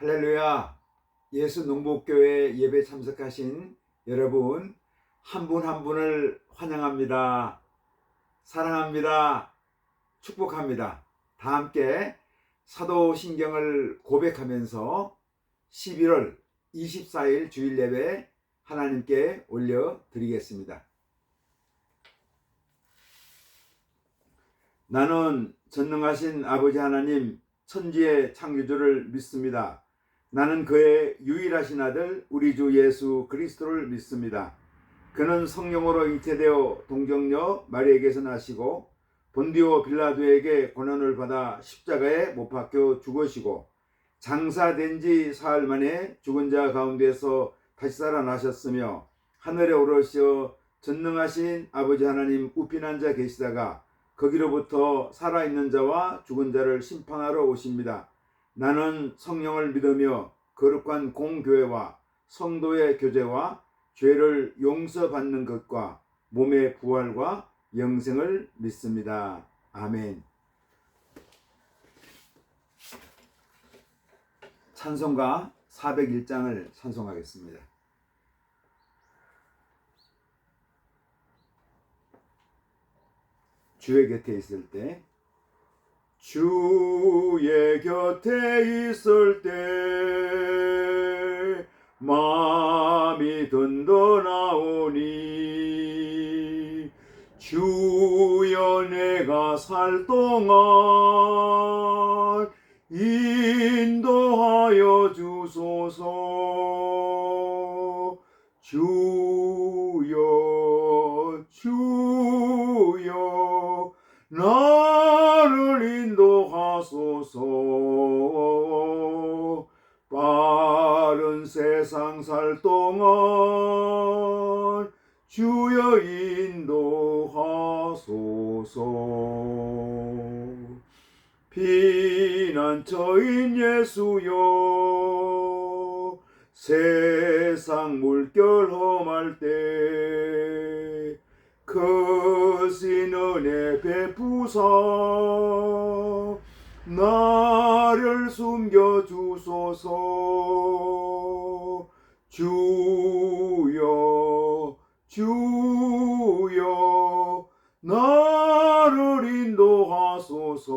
할렐루야. 예수 농복교회 예배 참석하신 여러분 한 분 한 분을 환영합니다. 사랑합니다. 축복합니다. 다 함께 사도신경을 고백하면서 11월 24일 주일 예배 하나님께 올려드리겠습니다. 나는 전능하신 아버지 하나님 천지의 창조주를 믿습니다. 나는 그의 유일하신 아들 우리 주 예수 그리스도를 믿습니다. 그는 성령으로 잉태되어 동정녀 마리에게서 나시고 본디오 빌라도에게 고난을 받아 십자가에 못 박혀 죽으시고 장사된 지 사흘 만에 죽은 자 가운데서 다시 살아나셨으며 하늘에 오르시어 전능하신 아버지 하나님 우편 앉아 계시다가 거기로부터 살아있는 자와 죽은 자를 심판하러 오십니다. 나는 성령을 믿으며 거룩한 공교회와 성도의 교제와 죄를 용서받는 것과 몸의 부활과 영생을 믿습니다. 아멘. 찬송가 401장을 찬송하겠습니다. 주의 곁에 있을 때, 주의 곁에 있을 때 마음이 든든하오니 주여 내가 살 동안 인도하여 주소서. 주여 주여 나를 인도하소서. 빠른 세상 살 동안 주여 인도하소서. 피난처인 예수여 세상 물결 험할 때 크신 은혜 베푸사 나를 숨겨주소서. 주여 주여 나를 인도하소서.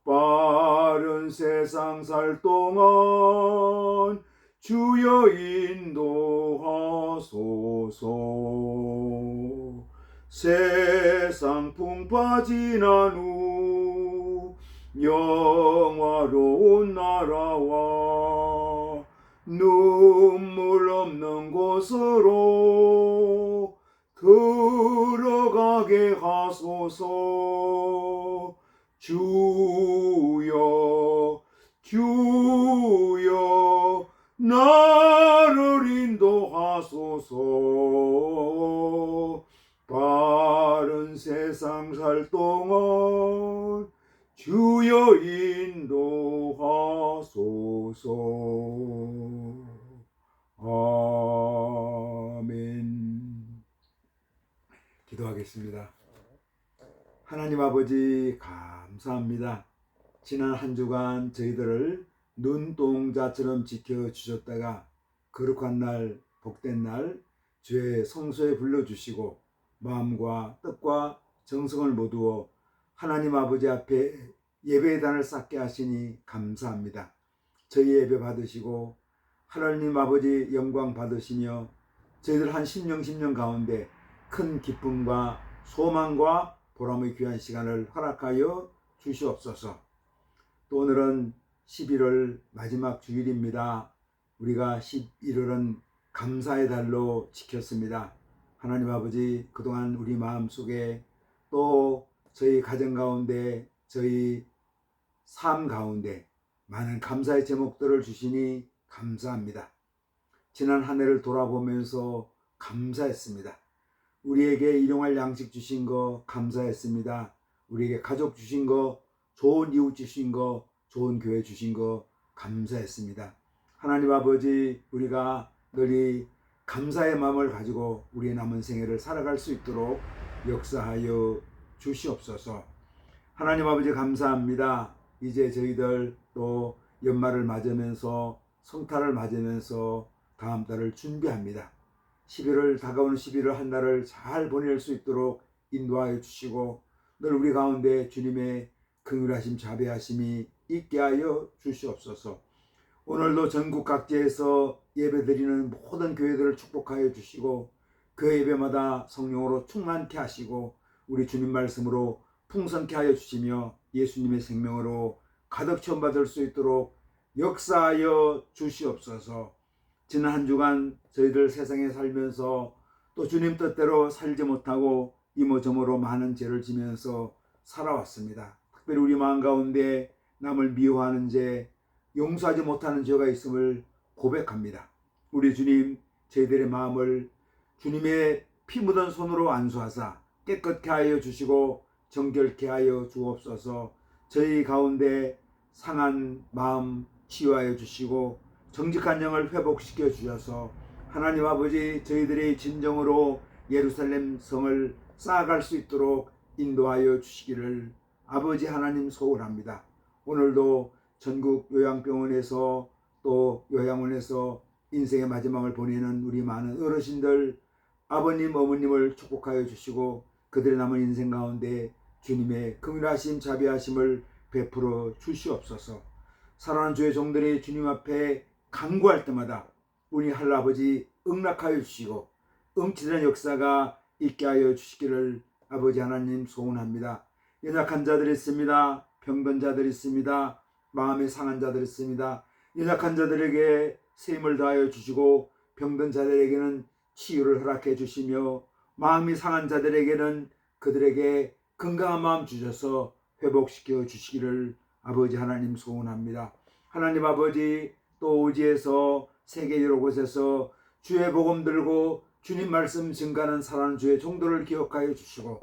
빠른 세상 살 동안 주여 인도하소서. 세상 풍파 지난 후 영화로운 나라와 눈물 없는 곳으로 들어가게 하소서. 주여 주여 나를 인도하소서. 빠른 세상 살 동안 주여 인도하소서. 아멘. 기도하겠습니다. 하나님 아버지 감사합니다. 지난 한 주간 저희들을 눈동자처럼 지켜주셨다가 거룩한 날, 복된 날 주의 성소에 불러주시고 마음과 뜻과 정성을 모두어 하나님 아버지 앞에 예배의 단을 쌓게 하시니 감사합니다. 저희 예배 받으시고 하나님 아버지 영광 받으시며 저희들 한 10년 가운데 큰 기쁨과 소망과 보람의 귀한 시간을 허락하여 주시옵소서. 또 오늘은 11월 마지막 주일입니다. 우리가 11월은 감사의 달로 지켰습니다. 하나님 아버지 그동안 우리 마음속에 또 저희 가정 가운데 저희 삶 가운데 많은 감사의 제목들을 주시니 감사합니다. 지난 한 해를 돌아보면서 감사했습니다. 우리에게 일용할 양식 주신 거 감사했습니다. 우리에게 가족 주신 거, 좋은 이웃 주신 거, 좋은 교회 주신 거 감사했습니다. 하나님 아버지 우리가 늘 감사의 마음을 가지고 우리의 남은 생애를 살아갈 수 있도록 역사하여 주시옵소서. 하나님 아버지 감사합니다. 이제 저희들 또 연말을 맞으면서 성탄을 맞으면서 다음 달을 준비합니다. 11월 다가오는 11월 한 달을 잘 보낼 수 있도록 인도하여 주시고 늘 우리 가운데 주님의 긍휼하심 자비하심이 있게 하여 주시옵소서. 오늘도 전국 각지에서 예배드리는 모든 교회들을 축복하여 주시고 그 예배마다 성령으로 충만케 하시고 우리 주님 말씀으로 풍성케 하여 주시며 예수님의 생명으로 가득 체험받을 수 있도록 역사하여 주시옵소서. 지난 한 주간 저희들 세상에 살면서 또 주님 뜻대로 살지 못하고 이모저모로 많은 죄를 지면서 살아왔습니다. 특별히 우리 마음 가운데 남을 미워하는 죄, 용서하지 못하는 죄가 있음을 고백합니다. 우리 주님 저희들의 마음을 주님의 피 묻은 손으로 안수하사 깨끗게 하여 주시고 정결케 하여 주옵소서. 저희 가운데 상한 마음 치유하여 주시고 정직한 영을 회복시켜 주셔서 하나님 아버지 저희들이 진정으로 예루살렘 성을 쌓아갈 수 있도록 인도하여 주시기를 아버지 하나님 소원합니다. 오늘도 전국 요양병원에서 또 요양원에서 인생의 마지막을 보내는 우리 많은 어르신들 아버님 어머님을 축복하여 주시고 그들의 남은 인생 가운데 주님의 긍휼하심 자비하심을 베풀어 주시옵소서. 사랑하는 주의 종들이 주님 앞에 간구할 때마다 우리 할아버지 응낙하여 주시고 응치되는 역사가 있게 하여 주시기를 아버지 하나님 소원합니다. 연약한 자들이 있습니다. 병든 자들이 있습니다. 마음이 상한 자들이 있습니다. 연약한 자들에게 세임을 다하여 주시고 병든 자들에게는 치유를 허락해 주시며 마음이 상한 자들에게는 그들에게 건강한 마음 주셔서 회복시켜 주시기를 아버지 하나님 소원합니다. 하나님 아버지 또 오지에서 세계 여러 곳에서 주의 복음 들고 주님 말씀 증가하는 사랑하는 주의 종들을 기억하여 주시고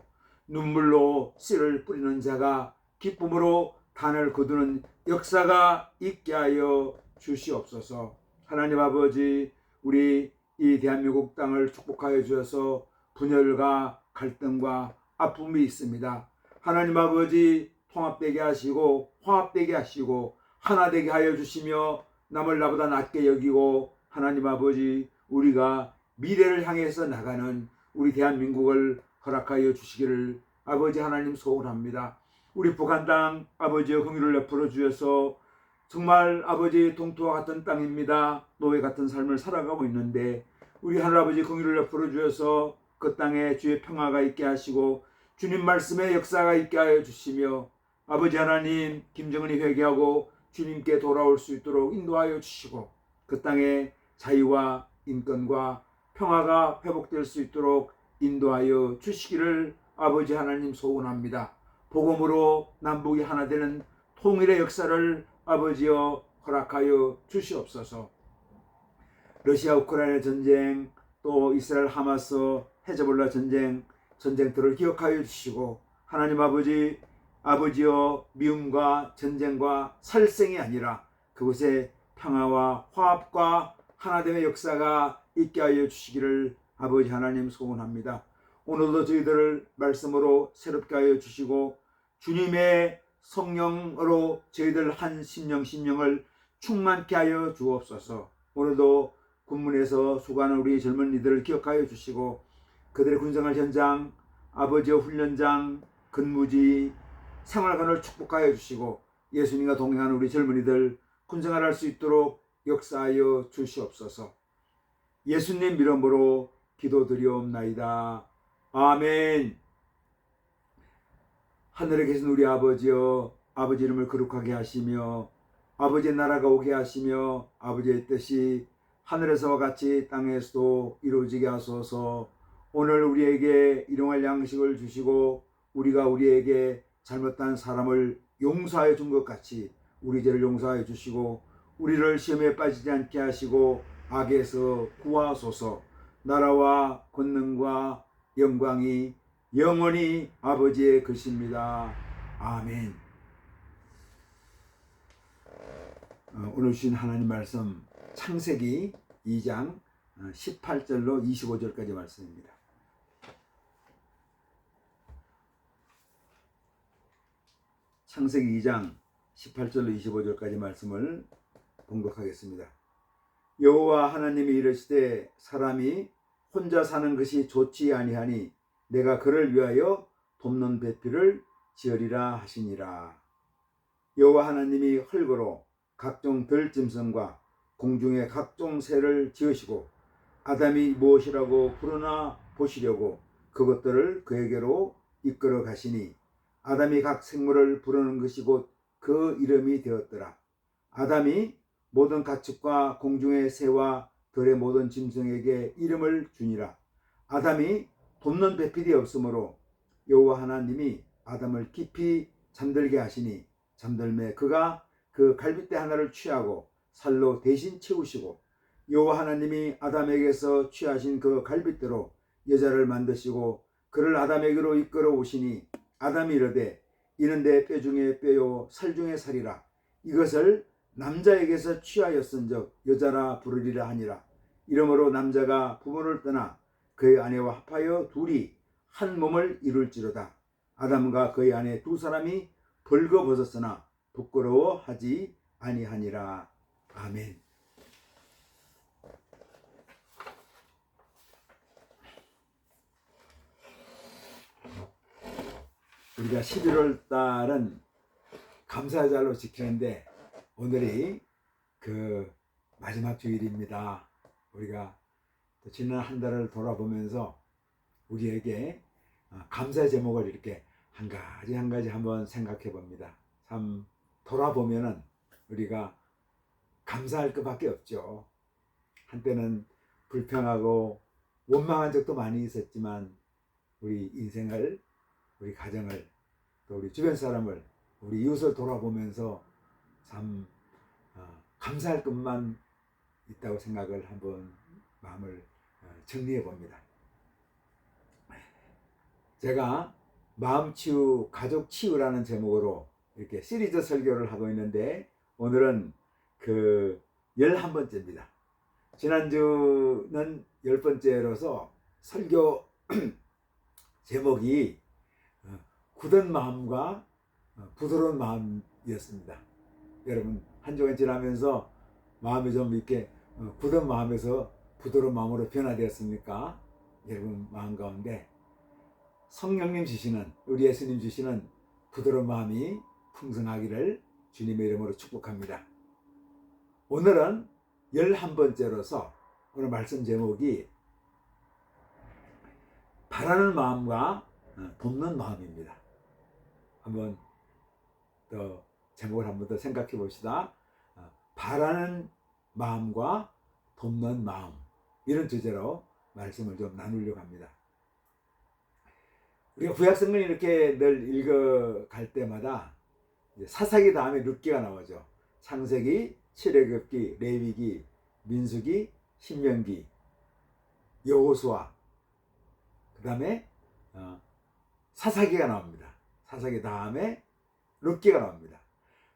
눈물로 씨를 뿌리는 자가 기쁨으로 단을 거두는 역사가 있게 하여 주시옵소서. 하나님 아버지 우리 이 대한민국 땅을 축복하여 주셔서 분열과 갈등과 아픔이 있습니다. 하나님 아버지 통합되게 하시고 화합되게 하시고 하나 되게 하여 주시며 남을 나보다 낮게 여기고 하나님 아버지 우리가 미래를 향해서 나가는 우리 대한민국을 허락하여 주시기를 아버지 하나님 소원합니다. 우리 북한 땅 아버지의 긍휼을 베풀어 주셔서 정말 아버지 동토와 같은 땅입니다. 노예 같은 삶을 살아가고 있는데 우리 하늘아버지 긍휼을 베풀어 주셔서 그 땅에 주의 평화가 있게 하시고 주님 말씀의 역사가 있게 하여 주시며 아버지 하나님 김정은이 회개하고 주님께 돌아올 수 있도록 인도하여 주시고 그 땅에 자유와 인권과 평화가 회복될 수 있도록 인도하여 주시기를 아버지 하나님 소원합니다. 복음으로 남북이 하나 되는 통일의 역사를 아버지여 허락하여 주시옵소서. 러시아 우크라이나 전쟁 또 이스라엘 하마스 헤즈볼라 전쟁들을 기억하여 주시고 하나님 아버지여 미움과 전쟁과 살생이 아니라 그곳에 평화와 화합과 하나됨의 역사가 있게 하여 주시기를 아버지 하나님 소원합니다. 오늘도 저희들을 말씀으로 새롭게 하여 주시고 주님의 성령으로 저희들 한 심령을 충만케 하여 주옵소서. 오늘도 군문에서 수고하는 우리 젊은이들을 기억하여 주시고 그들의 군생활 현장, 아버지의 훈련장, 근무지, 생활관을 축복하여 주시고 예수님과 동행하는 우리 젊은이들 군생활할 수 있도록 역사하여 주시옵소서. 예수님 이름으로 기도드리옵나이다. 아멘. 하늘에 계신 우리 아버지여 아버지 이름을 거룩하게 하시며 아버지의 나라가 오게 하시며 아버지의 뜻이 하늘에서와 같이 땅에서도 이루어지게 하소서. 오늘 우리에게 일용할 양식을 주시고 우리가 우리에게 잘못한 사람을 용서하여 준 것 같이 우리 죄를 용서하여 주시고 우리를 시험에 빠지지 않게 하시고 악에서 구하소서. 나라와 권능과 영광이 영원히 아버지의 것입니다. 아멘. 오늘 주신 하나님 말씀 창세기 2장 18절로 25절까지 말씀입니다. 창세기 2장 18절로 25절까지 말씀을 봉독하겠습니다. 여호와 하나님이 이르시되 사람이 혼자 사는 것이 좋지 아니하니 내가 그를 위하여 돕는 배필을 지으리라 하시니라. 여호와 하나님이 흙으로 각종 들짐승과 공중의 각종 새를 지으시고 아담이 무엇이라고 부르나 보시려고 그것들을 그에게로 이끌어 가시니 아담이 각 생물을 부르는 것이 곧 그 이름이 되었더라. 아담이 모든 가축과 공중의 새와 들의 모든 짐승에게 이름을 주니라. 아담이 돕는 배필이 없으므로 여호와 하나님이 아담을 깊이 잠들게 하시니 잠들매 그가 그 갈빗대 하나를 취하고 살로 대신 채우시고 여호와 하나님이 아담에게서 취하신 그 갈빗대로 여자를 만드시고 그를 아담에게로 이끌어 오시니 아담이 이르되 이는 내 뼈 중에 뼈요 살 중에 살이라. 이것을 남자에게서 취하였은즉 여자라 부르리라 하니라. 이러므로 남자가 부모를 떠나 그의 아내와 합하여 둘이 한 몸을 이룰지로다. 아담과 그의 아내 두 사람이 벌거벗었으나 부끄러워하지 아니하니라. 아멘. 우리가 11월 달은 감사의 달로 지키는데 오늘이 그 마지막 주일입니다. 우리가 지난 한 달을 돌아보면서 우리에게 감사의 제목을 이렇게 한 가지 한번 생각해 봅니다. 참 돌아보면은 우리가 감사할 것밖에 없죠. 한때는 불평하고 원망한 적도 많이 있었지만 우리 인생을, 우리 가정을, 또 우리 주변 사람을, 우리 이웃을 돌아보면서 참 감사할 것만 있다고 생각을 한번 마음을 정리해 봅니다. 제가 마음치유, 가족치유라는 제목으로 이렇게 시리즈 설교를 하고 있는데 오늘은 그 11번째입니다. 지난주는 10번째로서 설교 제목이 굳은 마음과 부드러운 마음이었습니다. 여러분 한 주간 지나면서 마음이 좀 이렇게 굳은 마음에서 부드러운 마음으로 변화되었습니까? 여러분 마음 가운데 성령님 주시는, 우리 예수님 주시는 부드러운 마음이 풍성하기를 주님의 이름으로 축복합니다. 오늘은 11번째로서 오늘 말씀 제목이 바라는 마음과 돕는 마음입니다. 한번 더 제목을 한번 더 생각해 봅시다. 바라는 마음과 돕는 마음, 이런 주제로 말씀을 좀 나누려고 합니다. 우리가 구약성경을 이렇게 늘 읽어갈 때마다 사사기 다음에 룻기가 나오죠. 창세기, 출애굽기, 레위기, 민수기, 신명기, 여호수아, 그 다음에 사사기가 나옵니다. 사사기 다음에 룻기가 나옵니다.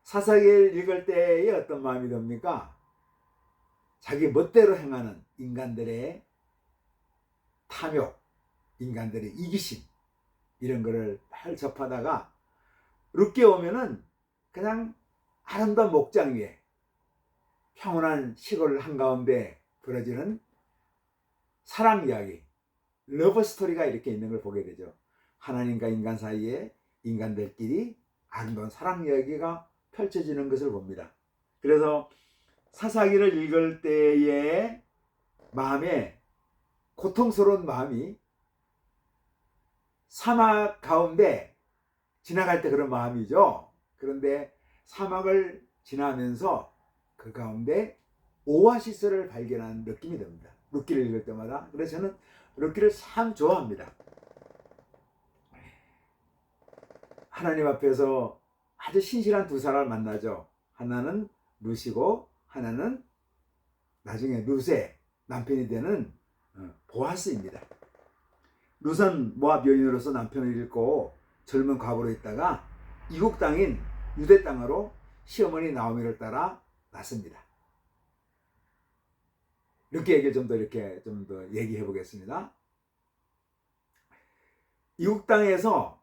사사기를 읽을 때에 어떤 마음이 듭니까? 자기 멋대로 행하는 인간들의 탐욕, 인간들의 이기심, 이런 거를 잘 접하다가 룻기에 오면은 그냥 아름다운 목장 위에 평온한 시골 한가운데 벌어지는 사랑 이야기, 러브 스토리가 이렇게 있는 걸 보게 되죠. 하나님과 인간 사이에 인간들끼리 아름다운 사랑 이야기가 펼쳐지는 것을 봅니다. 그래서 사사기를 읽을 때의 마음에 고통스러운 마음이 사막 가운데 지나갈 때 그런 마음이죠. 그런데 사막을 지나면서 그 가운데 오아시스를 발견하는 느낌이 듭니다. 룻기를 읽을 때마다. 그래서 저는 룻기를 참 좋아합니다. 하나님 앞에서 아주 신실한 두 사람을 만나죠. 하나는 룻이고 하나는 나중에 룻의 남편이 되는 보아스입니다. 룻은 모압 여인으로서 남편을 잃고 젊은 과부로 있다가 이국 땅인 유대 땅으로 시어머니 나오미를 따라 났습니다. 이렇게 얘기를 좀 더 얘기해 보겠습니다. 이국 땅에서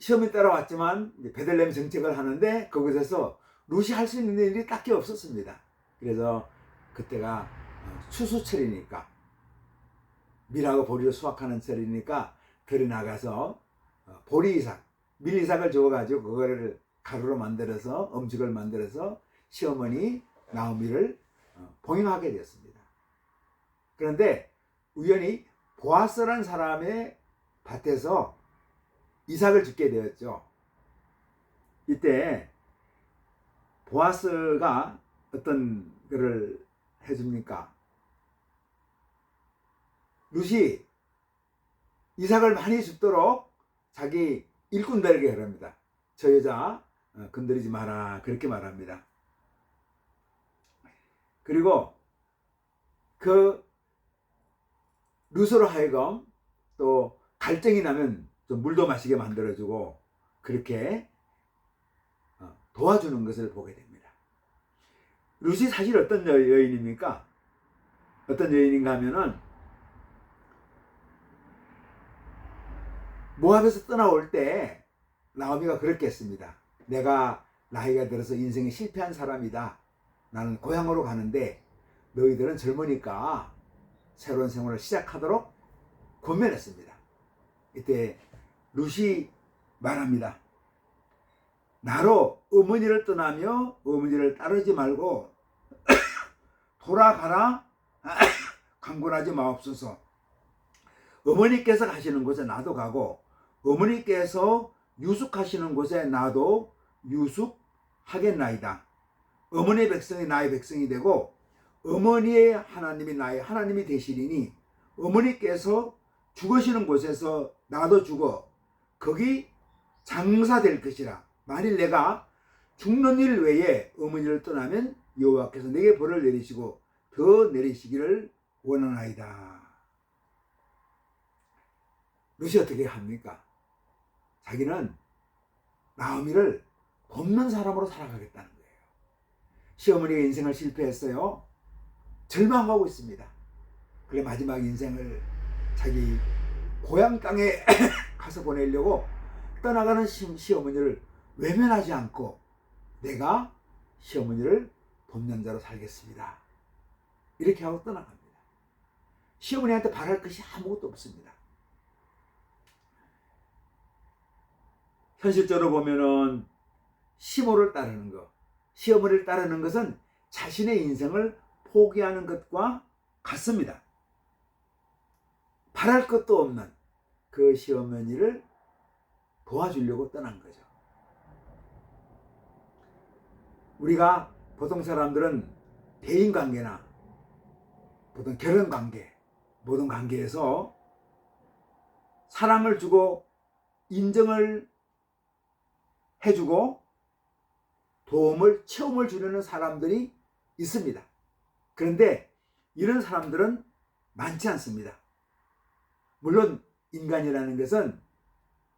시험에 따라왔지만 베들레헴 정책을 하는데 그곳에서 룻이 할 수 있는 일이 딱히 없었습니다. 그래서 그때가 추수철이니까, 밀하고 보리를 수확하는 철이니까 들에 나가서 보리 이삭, 밀 이삭을 주어가지고 그거를 가루로 만들어서 음식을 만들어서 시어머니 나오미를 봉행하게 되었습니다. 그런데 우연히 보아스라는 사람의 밭에서 이삭을 죽게 되었죠. 이때 보아스가 어떤 글을 해줍니까? 룻이 이삭을 많이 줍도록 자기 일꾼들에게 그럽니다. 저 여자 건드리지 마라, 그렇게 말합니다. 그리고 그 룻으로 하여금 또 갈증이 나면 좀 물도 마시게 만들어주고 그렇게 도와주는 것을 보게 됩니다. 룻이 사실 어떤 여인입니까? 어떤 여인인가 하면은 모압에서 떠나올 때 나오미가 그렇게 했습니다. 내가 나이가 들어서 인생에 실패한 사람이다. 나는 고향으로 가는데 너희들은 젊으니까 새로운 생활을 시작하도록 권면했습니다. 이때 룻이 말합니다. 나로 어머니를 떠나며 어머니를 따르지 말고 돌아가라. 강권하지 마옵소서. 어머니께서 가시는 곳에 나도 가고 어머니께서 유숙하시는 곳에 나도 유숙하겠나이다. 어머니의 백성이 나의 백성이 되고 어머니의 하나님이 나의 하나님이 되시리니 어머니께서 죽으시는 곳에서 나도 죽어 거기 장사될 것이라. 만일 내가 죽는 일 외에 어머니를 떠나면 여호와께서 내게 벌을 내리시고 더 내리시기를 원하나이다. 룻이 어떻게 합니까? 자기는 나오미를 돕는 사람으로 살아가겠다는 거예요. 시어머니가 인생을 실패했어요. 절망하고 있습니다. 그래 마지막 인생을 자기 고향 땅에 가서 보내려고 떠나가는 시어머니를 외면하지 않고 내가 시어머니를 돕는 자로 살겠습니다. 이렇게 하고 떠나갑니다. 시어머니한테 바랄 것이 아무것도 없습니다. 현실적으로 보면은 시모를 따르는 것, 시어머니를 따르는 것은 자신의 인생을 포기하는 것과 같습니다. 바랄 것도 없는 그 시어머니를 도와주려고 떠난 거죠. 우리가 보통 사람들은 대인관계나 보통 결혼관계, 모든 관계에서 사랑을 주고 인정을 해주고 체험을 주려는 사람들이 있습니다. 그런데 이런 사람들은 많지 않습니다. 물론 인간이라는 것은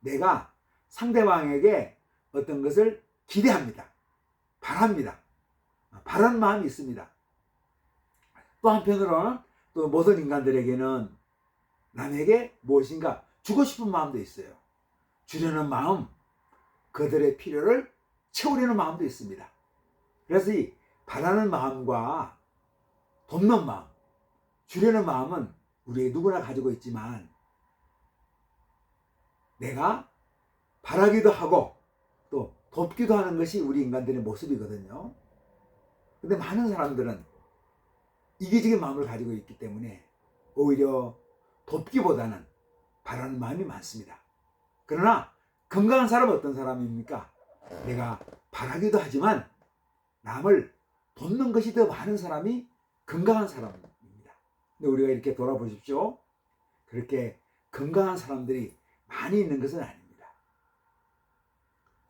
내가 상대방에게 어떤 것을 기대합니다. 바랍니다. 바라는 마음이 있습니다. 또 한편으로는 또 모든 인간들에게는 남에게 무엇인가 주고 싶은 마음도 있어요. 주려는 마음, 그들의 필요를 채우려는 마음도 있습니다. 그래서 이 바라는 마음과 돕는 마음, 주려는 마음은 우리 누구나 가지고 있지만 내가 바라기도 하고 또 돕기도 하는 것이 우리 인간들의 모습이거든요. 근데 많은 사람들은 이기적인 마음을 가지고 있기 때문에 오히려 돕기보다는 바라는 마음이 많습니다. 그러나 건강한 사람은 어떤 사람입니까? 내가 바라기도 하지만 남을 돕는 것이 더 많은 사람이 건강한 사람입니다. 근데 우리가 이렇게 돌아보십시오. 그렇게 건강한 사람들이 많이 있는 것은 아닙니다.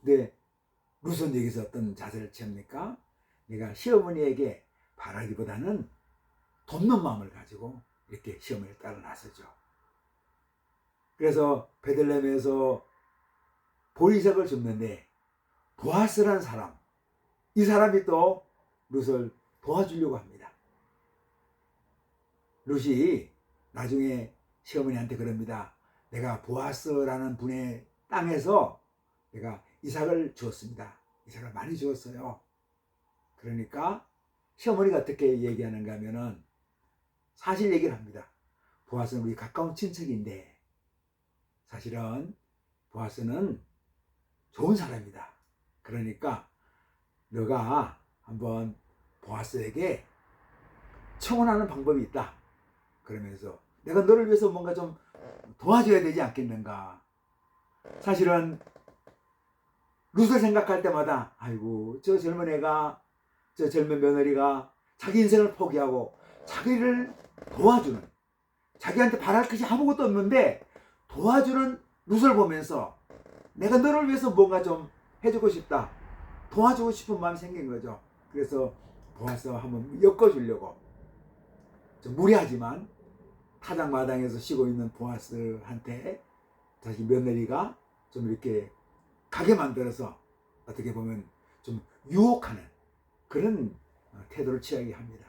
근데 룻은 여기서 어떤 자세를 취합니까? 내가 시어머니에게 바라기보다는 돕는 마음을 가지고 이렇게 시어머니를 따라 나서죠. 그래서 베들레헴에서 보이삭을 줍는데 보아스라는 사람, 이 사람이 또 룻을 도와주려고 합니다. 룻이 나중에 시어머니한테 그럽니다. 내가 보아스라는 분의 땅에서 내가 이삭을 주었습니다. 이삭을 많이 주었어요. 그러니까 시어머니가 어떻게 얘기하는가 하면은 사실 얘기를 합니다. 보아스는 우리 가까운 친척인데 사실은 보아스는 좋은 사람이다. 그러니까 너가 한번 보아스에게 청혼하는 방법이 있다. 그러면서 내가 너를 위해서 뭔가 좀 도와줘야 되지 않겠는가. 사실은 룻을 생각할 때마다 아이고 저 젊은 애가, 저 젊은 며느리가 자기 인생을 포기하고 자기를 도와주는, 자기한테 바랄 것이 아무것도 없는데 도와주는 룻을 보면서 내가 너를 위해서 뭔가 좀 해주고 싶다, 도와주고 싶은 마음이 생긴 거죠. 그래서 보아스와 한번 엮어주려고, 좀 무리하지만 타작마당에서 쉬고 있는 보아스한테 자기 며느리가 좀 이렇게 가게 만들어서 어떻게 보면 좀 유혹하는 그런 태도를 취하게 합니다.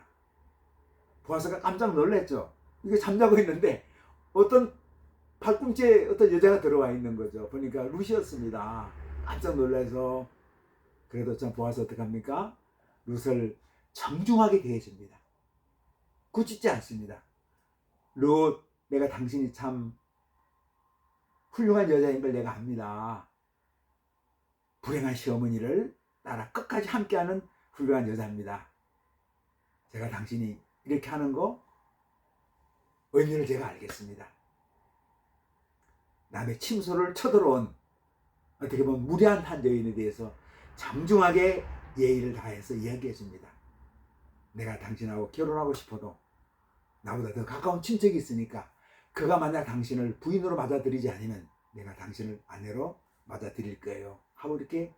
보아스가 깜짝 놀랐죠. 이게 잠자고 있는데 어떤 팔꿈치에 어떤 여자가 들어와 있는 거죠. 보니까 룻이었습니다. 깜짝 놀라서 그래도 참 보아스 어떻게 합니까? 룻을 정중하게 대해줍니다. 굳짖지 않습니다. 룻, 내가 당신이 참 훌륭한 여자인 걸 내가 압니다. 불행한 시어머니를 따라 끝까지 함께하는 훌륭한 여자입니다. 제가 당신이 이렇게 하는 거 의미를 제가 알겠습니다. 남의 침소를 쳐들어온 어떻게 보면 무례한 한 여인에 대해서 정중하게 예의를 다해서 이야기해 줍니다. 내가 당신하고 결혼하고 싶어도 나보다 더 가까운 친척이 있으니까 그가 만약 당신을 부인으로 맞아들이지 않으면 내가 당신을 아내로 맞아들일 거예요 하고 이렇게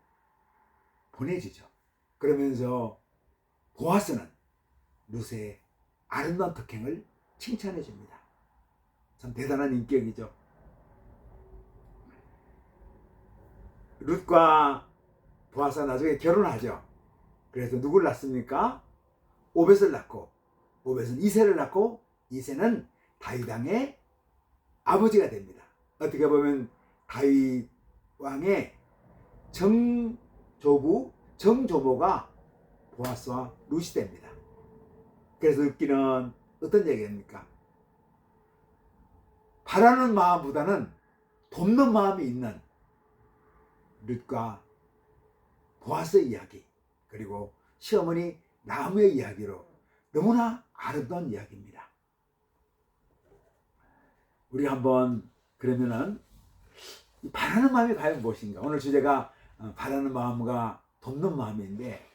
보내주죠. 그러면서 보아스는 룻의 아름다운 특행을 칭찬해 줍니다. 참 대단한 인격이죠. 룻과 보아스가 나중에 결혼하죠. 그래서 누굴 낳습니까? 오벳을 낳고, 오벳은 이새를 낳고, 이새는 다윗 왕의 아버지가 됩니다. 어떻게 보면 다윗 왕의 정조부, 정조모가 보아스와 룻이 됩니다. 그래서 웃기는 어떤 얘기입니까? 바라는 마음보다는 돕는 마음이 있는 룻과 보아스의 이야기, 그리고 시어머니 나무의 이야기로 너무나 아름다운 이야기입니다. 우리 한번 그러면은 바라는 마음이 과연 무엇인가? 오늘 주제가 바라는 마음과 돕는 마음인데,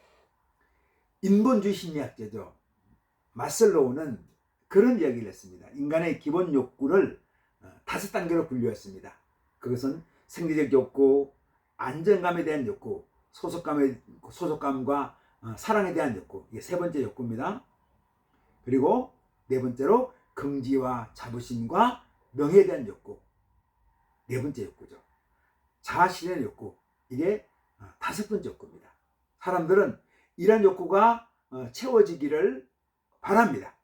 인본주의 심리학자죠 마슬로우는 그런 이야기를 했습니다. 인간의 기본 욕구를 5단계로 분류했습니다. 그것은 생리적 욕구, 안정감에 대한 욕구, 소속감과 사랑에 대한 욕구, 이게 3번째 욕구입니다. 그리고 4번째로 긍지와 자부심과 명예에 대한 욕구, 4번째 욕구죠. 자아실현의 욕구, 이게 5번째 욕구입니다. 사람들은 이런 욕구가 채워지기를 바랍니다.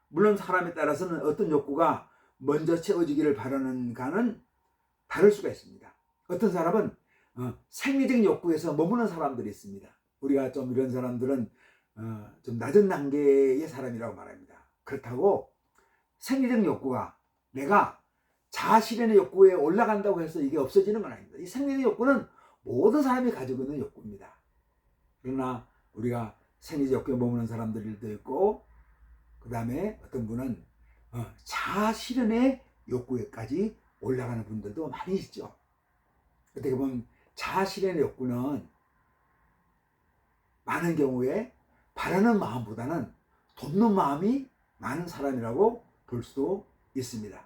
물론 사람에 따라서는 어떤 욕구가 먼저 채워지기를 바라는가는 다를 수가 있습니다. 어떤 사람은 생리적 욕구에서 머무는 사람들이 있습니다. 우리가 좀 이런 사람들은 좀 낮은 단계의 사람이라고 말합니다. 그렇다고 생리적 욕구가 내가 자아실현의 욕구에 올라간다고 해서 이게 없어지는 건 아닙니다. 이 생리적 욕구는 모든 사람이 가지고 있는 욕구입니다. 그러나 우리가 생리적 욕구에 머무는 사람들도 있고, 그 다음에 어떤 분은 자아실현의 욕구에까지 올라가는 분들도 많이 있죠. 어떻게 보면 자아실현의 욕구는 많은 경우에 바라는 마음보다는 돕는 마음이 많은 사람이라고 볼 수도 있습니다.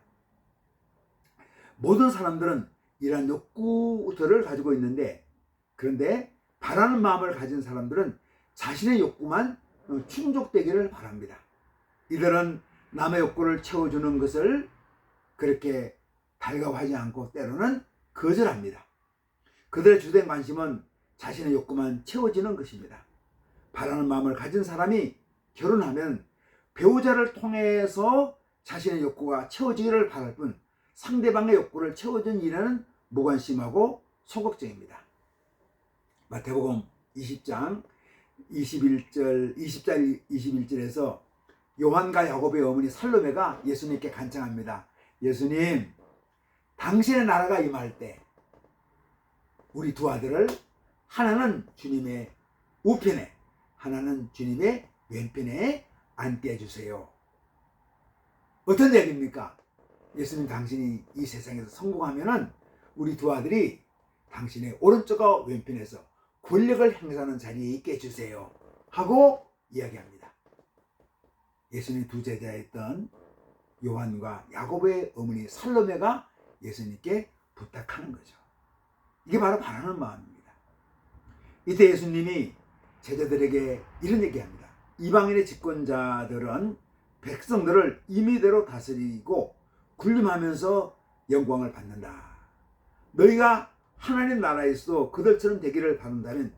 모든 사람들은 이러한 욕구들을 가지고 있는데, 그런데 바라는 마음을 가진 사람들은 자신의 욕구만 충족되기를 바랍니다. 이들은 남의 욕구를 채워주는 것을 그렇게 달가워하지 않고 때로는 거절합니다. 그들의 주된 관심은 자신의 욕구만 채워지는 것입니다. 바라는 마음을 가진 사람이 결혼하면 배우자를 통해서 자신의 욕구가 채워지기를 바랄 뿐 상대방의 욕구를 채워준 일에는 무관심하고 소극적입니다. 마태복음 20장 21절 20절 21절에서 요한과 야곱의 어머니 살로메가 예수님께 간청합니다. 예수님, 당신의 나라가 임할 때 우리 두 아들을 하나는 주님의 우편에, 하나는 주님의 왼편에 앉게 해주세요. 어떤 얘기입니까? 예수님, 당신이 이 세상에서 성공하면은 우리 두 아들이 당신의 오른쪽과 왼편에서 권력을 행사하는 자리에 있게 해주세요 하고 이야기합니다. 예수님 두 제자였던 요한과 야곱의 어머니 살로메가 예수님께 부탁하는 거죠. 이게 바로 바라는 마음입니다. 이때 예수님이 제자들에게 이런 얘기합니다. 이방인의 집권자들은 백성들을 임의대로 다스리고 군림하면서 영광을 받는다. 너희가 하나님 나라에서도 그들처럼 되기를 바란다면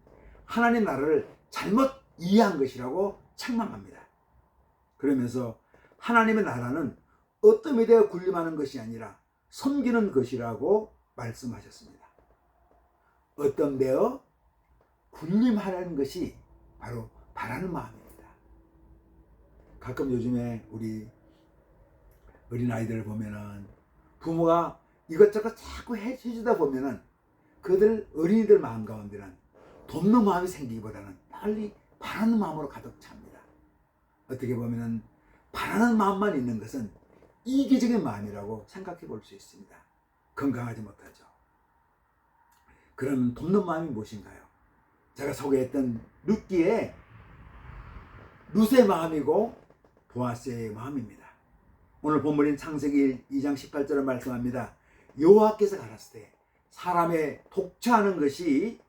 하나님 나라를 잘못 이해한 것이라고 책망합니다. 그러면서 하나님의 나라는 어떤 의대에 군림하는 것이 아니라 섬기는 것이라고 말씀하셨습니다. 어떤 데어 군림하라는 것이 바로 바라는 마음입니다. 가끔 요즘에 우리 어린아이들을 보면은 부모가 이것저것 자꾸 해주다 보면은 그들 어린이들 마음 가운데는 돕는 마음이 생기기보다는 빨리 바라는 마음으로 가득 찹니다. 어떻게 보면은 바라는 마음만 있는 것은 이기적인 마음이라고 생각해 볼 수 있습니다. 건강하지 못하죠. 그럼 돕는 마음이 무엇인가요? 제가 소개했던 룻기의 룻의 마음이고 보아스의 마음입니다. 오늘 본문인 창세기 2장 18절에 말씀합니다. 여호와께서 가라사대 사람의 독처하는 것이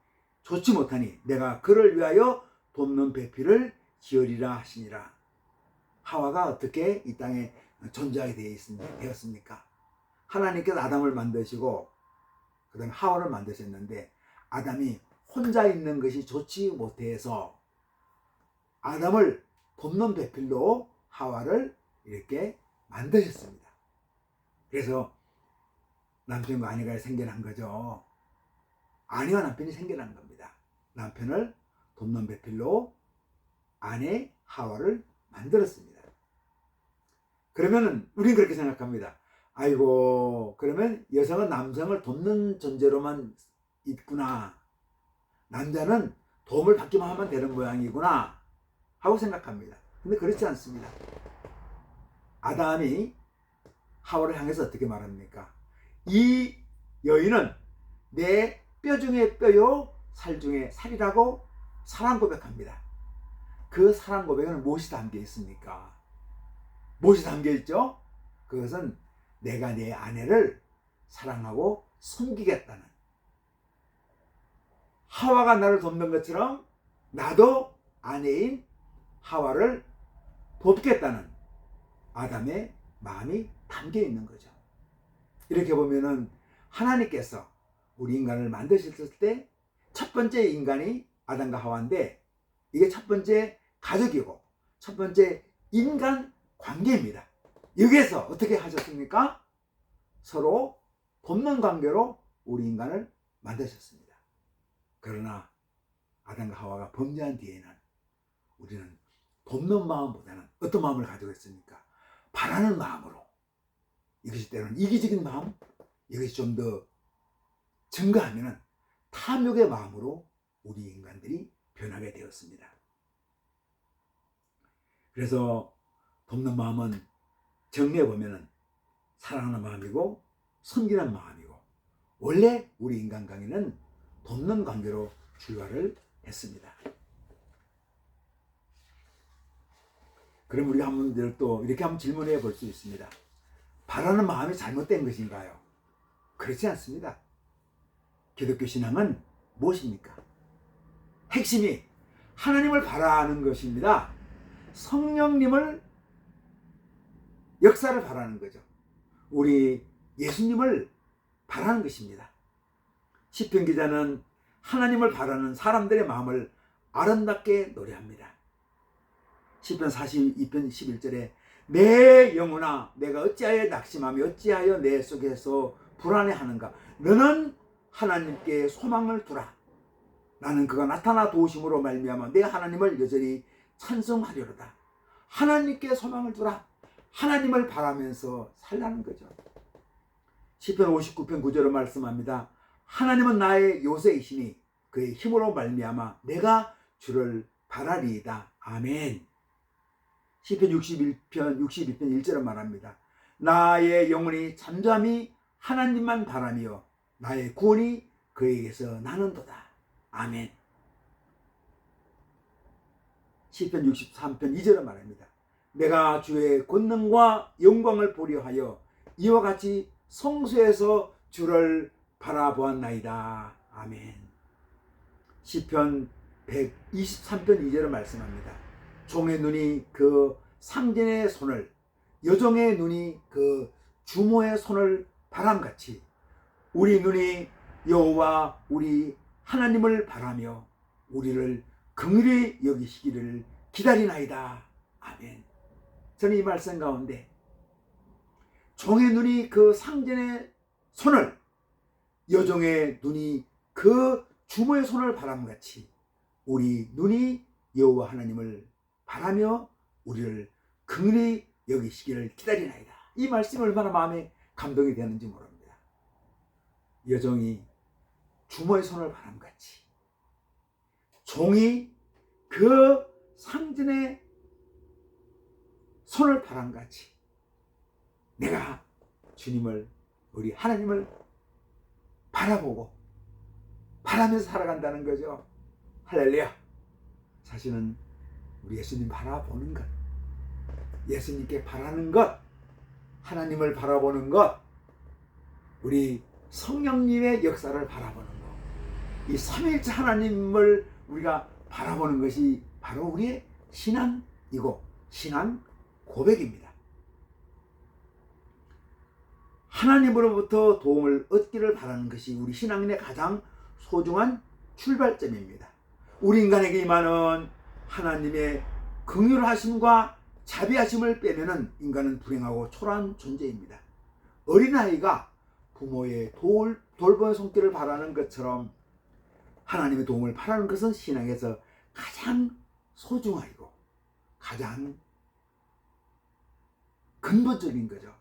좋지 못하니 내가 그를 위하여 돕는 배필을 지으리라 하시니라. 하와가 어떻게 이 땅에 존재하게 되었습니까? 하나님께서 아담을 만드시고 그 다음에 하와를 만드셨는데 아담이 혼자 있는 것이 좋지 못해서 아담을 돕는 배필로 하와를 이렇게 만드셨습니다. 그래서 남편과 아내가 생겨난 거죠. 아내와 남편이 생겨난 겁니다. 남편을 돕는 배필로 아내 하와를 만들었습니다. 그러면은 우리는 그렇게 생각합니다. 아이고, 그러면 여성은 남성을 돕는 존재로만 있구나. 남자는 도움을 받기만 하면 되는 모양이구나 하고 생각합니다. 근데 그렇지 않습니다. 아담이 하와를 향해서 어떻게 말합니까? 이 여인은 내 뼈 중에 뼈요 살 중에 살이라고 사랑 고백합니다. 그 사랑 고백에는 무엇이 담겨 있습니까? 무엇이 담겨 있죠? 그것은 내가 내 아내를 사랑하고 섬기겠다는, 하와가 나를 돕는 것처럼 나도 아내인 하와를 돕겠다는 아담의 마음이 담겨 있는 거죠. 이렇게 보면은 하나님께서 우리 인간을 만드셨을 때 첫 번째 인간이 아담과 하와인데 이게 첫 번째 가족이고 첫 번째 인간 관계입니다. 여기에서 어떻게 하셨습니까? 서로 돕는 관계로 우리 인간을 만드셨습니다. 그러나 아담과 하와가 범죄한 뒤에는 우리는 돕는 마음보다는 어떤 마음을 가지고 있습니까? 바라는 마음으로, 이것이 때로는 이기적인 마음, 이것이 좀 더 증가하면은 탐욕의 마음으로 우리 인간들이 변하게 되었습니다. 그래서 돕는 마음은 정리해 보면은 사랑하는 마음이고 섬기는 마음이고, 원래 우리 인간관계는 돕는 관계로 출발을 했습니다. 그럼 우리가 한번 또 이렇게 한번 질문해 볼 수 있습니다. 바라는 마음이 잘못된 것인가요? 그렇지 않습니다. 기독교 신앙은 무엇입니까? 핵심이 하나님을 바라는 것입니다. 성령님을, 역사를 바라는 거죠. 우리 예수님을 바라는 것입니다. 시편 기자는 하나님을 바라는 사람들의 마음을 아름답게 노래합니다. 시편 42편 11절에 내 영혼아 내가 어찌하여 낙심하며 어찌하여 내 속에서 불안해하는가. 너는 하나님께 소망을 두라. 나는 그가 나타나 도우심으로 말미암아 내 하나님을 여전히 찬송하려로다. 하나님께 소망을 두라. 하나님을 바라면서 살라는 거죠. 시편 59편 9절을 말씀합니다. 하나님은 나의 요새이시니 그의 힘으로 말미암아 내가 주를 바라리이다. 아멘. 시편 62편 1절을 말합니다. 나의 영혼이 잠잠히 하나님만 바라며 나의 구원이 그에게서 나는도다. 아멘. 시편 63편 2절을 말합니다. 내가 주의 권능과 영광을 보려 하여 이와 같이 성소에서 주를 바라보았나이다. 아멘. 시편 123편 2절을 말씀합니다. 종의 눈이 그 상전의 손을, 여종의 눈이 그 주모의 손을 바람같이 우리 눈이 여호와 우리 하나님을 바라며 우리를 긍휼히 여기시기를 기다리나이다. 아멘. 저는 이 말씀 가운데 종의 눈이 그 상전의 손을, 여종의 눈이 그 주모의 손을 바람같이 우리 눈이 여호와 하나님을 바라며 우리를 긍휼히 여기시기를 기다리나이다. 이 말씀이 얼마나 마음에 감동이 되는지 모릅니다. 여종이 주모의 손을 바람같이, 종이 그 상전의 손을 바람같이 내가 주님을, 우리 하나님을 바라보고 바라면서 살아간다는 거죠. 할렐루야. 사실은 우리 예수님 바라보는 것, 예수님께 바라는 것, 하나님을 바라보는 것, 우리 성령님의 역사를 바라보는 것, 이 삼위일체 하나님을 우리가 바라보는 것이 바로 우리의 신앙이고 신앙 고백입니다. 하나님으로부터 도움을 얻기를 바라는 것이 우리 신앙인의 가장 소중한 출발점입니다. 우리 인간에게 임하는 하나님의 긍휼하심과 자비하심을 빼면은 인간은 불행하고 초라한 존재입니다. 어린아이가 부모의 돌보는 손길을 바라는 것처럼 하나님의 도움을 바라는 것은 신앙에서 가장 소중하고 가장 근본적인 거죠.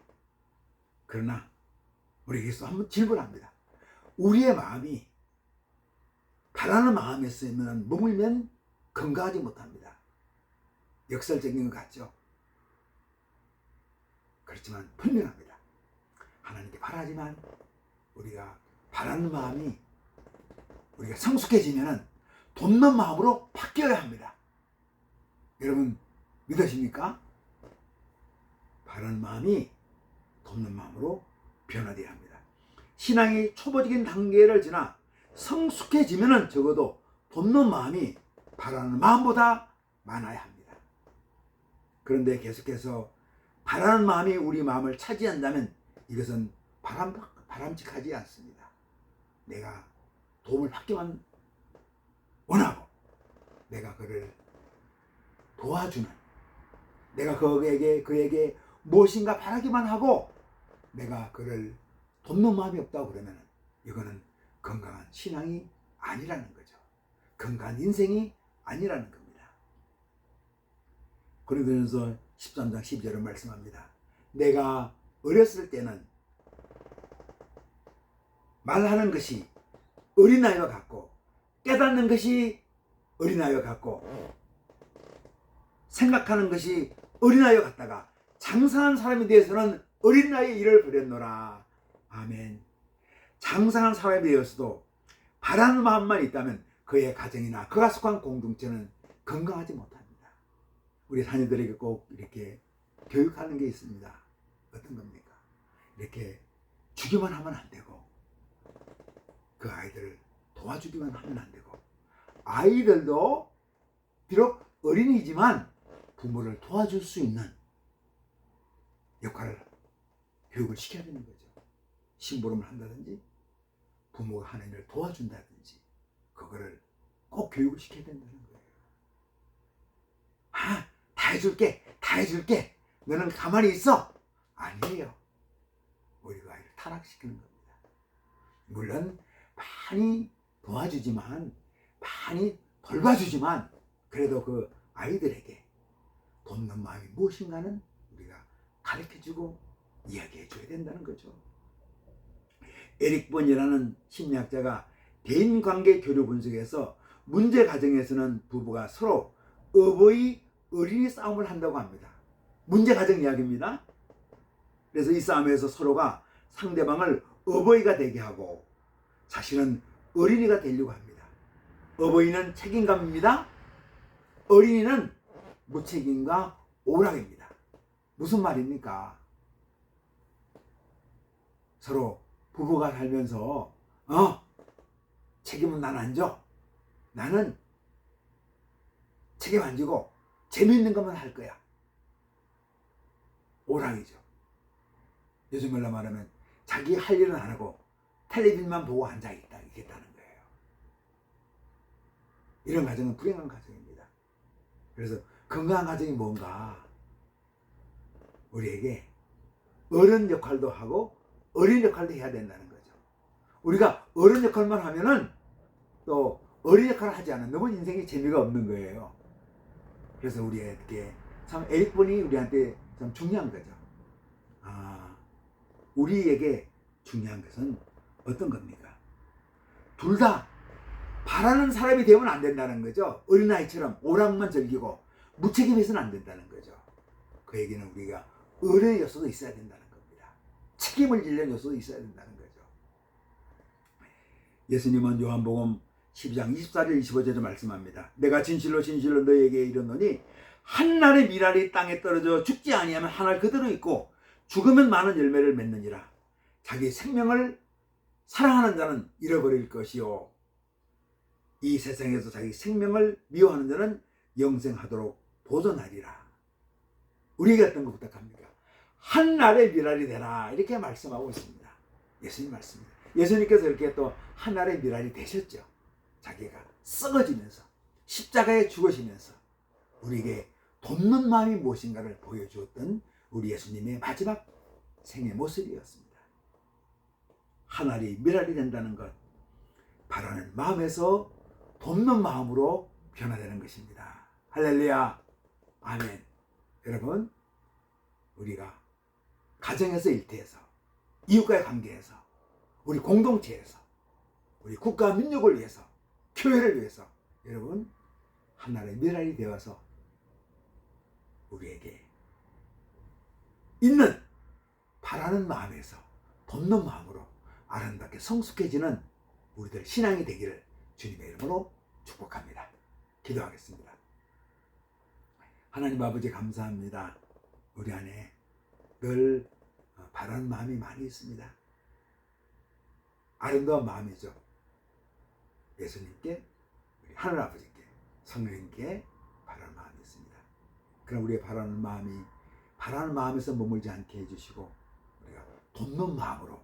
그러나 우리에게서 한번 질문합니다. 우리의 마음이 바라는 마음이었으면 머물면 건강하지 못합니다. 역설적인 것 같죠? 그렇지만 분명합니다. 하나님께 바라지만 우리가 바라는 마음이 우리가 성숙해지면 돕는 마음으로 바뀌어야 합니다. 여러분 믿으십니까? 바라는 마음이 돕는 마음으로 변화되어야 합니다. 신앙이 초보적인 단계를 지나 성숙해지면 적어도 돕는 마음이 바라는 마음보다 많아야 합니다. 그런데 계속해서 바라는 마음이 우리 마음을 차지한다면 이것은 바람직하지 않습니다. 내가 도움을 받기만 원하고 내가 그를 도와주는, 내가 그에게 무엇인가 바라기만 하고 내가 그를 돕는 마음이 없다고 그러면 이거는 건강한 신앙이 아니라는 거죠. 건강한 인생이 아니라는 겁니다. 고린도전서 13장 12절을 말씀합니다. 내가 어렸을 때는 말하는 것이 어린아이와 같고 깨닫는 것이 어린아이와 같고 생각하는 것이 어린아이와 같다가 장성한 사람에 대해서는 어린아이의 일을 버렸노라. 아멘. 장성한 사람에 대해서도 바라는 마음만 있다면 그의 가정이나 그가 속한 공동체는 건강하지 못합니다. 우리 자녀들에게 꼭 이렇게 교육하는 게 있습니다. 어떤 겁니까? 이렇게 주기만 하면 안 되고 그 아이들을 도와주기만 하면 안 되고 아이들도 비록 어린이지만 부모를 도와줄 수 있는 역할을 교육을 시켜야 되는 거죠. 심부름을 한다든지 부모가 하는 일을 도와준다든지 그거를 꼭 교육을 시켜야 된다는 거예요. 다 해줄게 너는 가만히 있어. 아니에요. 우리가 아이를 타락시키는 겁니다. 물론 많이 도와주지만 많이 돌봐주지만 그래도 그 아이들에게 돕는 마음이 무엇인가는 우리가 가르쳐주고 이야기해줘야 된다는 거죠. 에릭 번이라는 심리학자가 대인관계 교류 분석에서 문제 가정에서는 부부가 서로 어버이 어린이 싸움을 한다고 합니다. 문제 가정 이야기입니다. 그래서 이 싸움에서 서로가 상대방을 어버이가 되게 하고 자신은 어린이가 되려고 합니다. 어버이는 책임감입니다. 어린이는 무책임과 오락입니다. 무슨 말입니까? 서로 부부가 살면서 책임은 난 안 져. 나는 책임 안 지고 재미있는 것만 할 거야. 오락이죠. 요즘 말로 말하면 자기 할 일은 안 하고 텔레비전만 보고 앉아있다 이겠다는 거예요. 이런 가정은 불행한 가정입니다. 그래서 건강한 가정이 뭔가 우리에게 어른 역할도 하고 어린 역할도 해야 된다는 거죠. 우리가 어른 역할만 하면은 또 어린 역할을 하지 않으면 너무 인생에 재미가 없는 거예요. 그래서 우리에게 참 에릭본이 우리한테 참 중요한 거죠. 우리에게 중요한 것은 어떤 겁니까? 둘 다 바라는 사람이 되면 안 된다는 거죠. 어린아이처럼 오락만 즐기고 무책임해서는 안 된다는 거죠. 그 얘기는 우리가 어른의 요소도 있어야 된다는 겁니다. 책임을 지려는 요소도 있어야 된다는 거죠. 예수님은 요한복음 12장 24절 25절에 말씀합니다. 내가 진실로 진실로 너에게 이르노니 한날의 미랄이 땅에 떨어져 죽지 아니하면 한날 그대로 있고 죽으면 많은 열매를 맺느니라. 자기 생명을 사랑하는 자는 잃어버릴 것이요 이 세상에서 자기 생명을 미워하는 자는 영생하도록 보존하리라. 우리에게 어떤 거 부탁합니까? 한날의 미랄이 되라 이렇게 말씀하고 있습니다. 예수님 말씀입니다. 예수님께서 이렇게 또 한날의 미랄이 되셨죠. 자기가 썩어지면서 십자가에 죽으시면서 우리에게 돕는 마음이 무엇인가를 보여주었던 우리 예수님의 마지막 생의 모습이었습니다. 한알이 미랄이 된다는 것, 바라는 마음에서 돕는 마음으로 변화되는 것입니다. 할렐루야, 아멘. 여러분, 우리가 가정에서, 일터에서, 이웃과의 관계에서, 우리 공동체에서, 우리 국가 민족을 위해서, 교회를 위해서 여러분 하나의 미랄이 되어서 우리에게 있는 바라는 마음에서 돕는 마음으로 아름답게 성숙해지는 우리들 신앙이 되기를 주님의 이름으로 축복합니다. 기도하겠습니다. 하나님 아버지 감사합니다. 우리 안에 늘 바라는 마음이 많이 있습니다. 아름다운 마음이죠. 예수님께, 우리 하늘 아버지께, 성령님께 바라는 마음이 있습니다. 그럼 우리의 바라는 마음이 바라는 마음에서 머물지 않게 해주시고 우리가 돕는 마음으로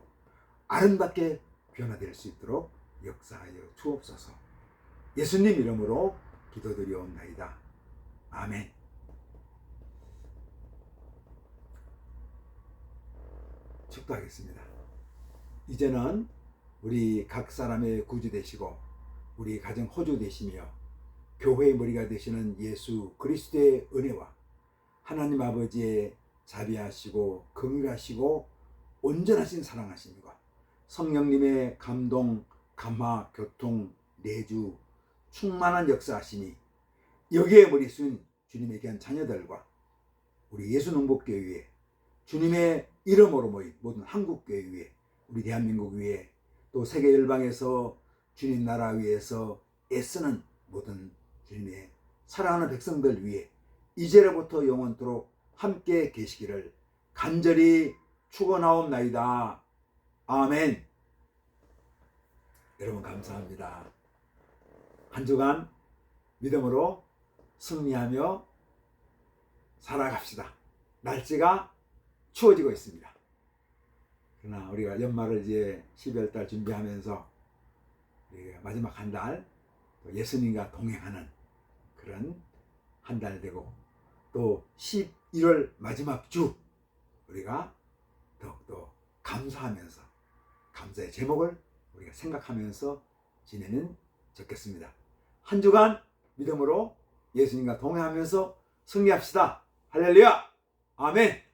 아름답게 변화될 수 있도록 역사하여 주옵소서. 예수님 이름으로 기도드리옵나이다. 아멘. 축도하겠습니다. 이제는 우리 각 사람의 구주 되시고 우리 가정 호주 되시며 교회의 머리가 되시는 예수 그리스도의 은혜와 하나님 아버지의 자비하시고 긍휼하시고 온전하신 사랑하심과 성령님의 감동, 감화, 교통, 내주, 충만한 역사하심이 여기에 머리쓴 주님의 귀한 자녀들과 우리 예수농복교회 위에 주님의 이름으로 모인 모든 한국교회 위에 우리 대한민국 위에 또 세계 열방에서 주님 나라 위에서 애쓰는 모든 주님의 사랑하는 백성들 위에 이제로부터 영원토록 함께 계시기를 간절히 축원하옵나이다. 아멘. 여러분 감사합니다. 한 주간 믿음으로 승리하며 살아갑시다. 날씨가 추워지고 있습니다. 그러나 우리가 연말을 이제 12월달 준비하면서 우리가 마지막 한 달 예수님과 동행하는 그런 한 달 되고 또 11월 마지막 주 우리가 더욱더 감사하면서 감사의 제목을 우리가 생각하면서 지내면 좋겠습니다. 한 주간 믿음으로 예수님과 동행하면서 승리합시다. 할렐루야! 아멘!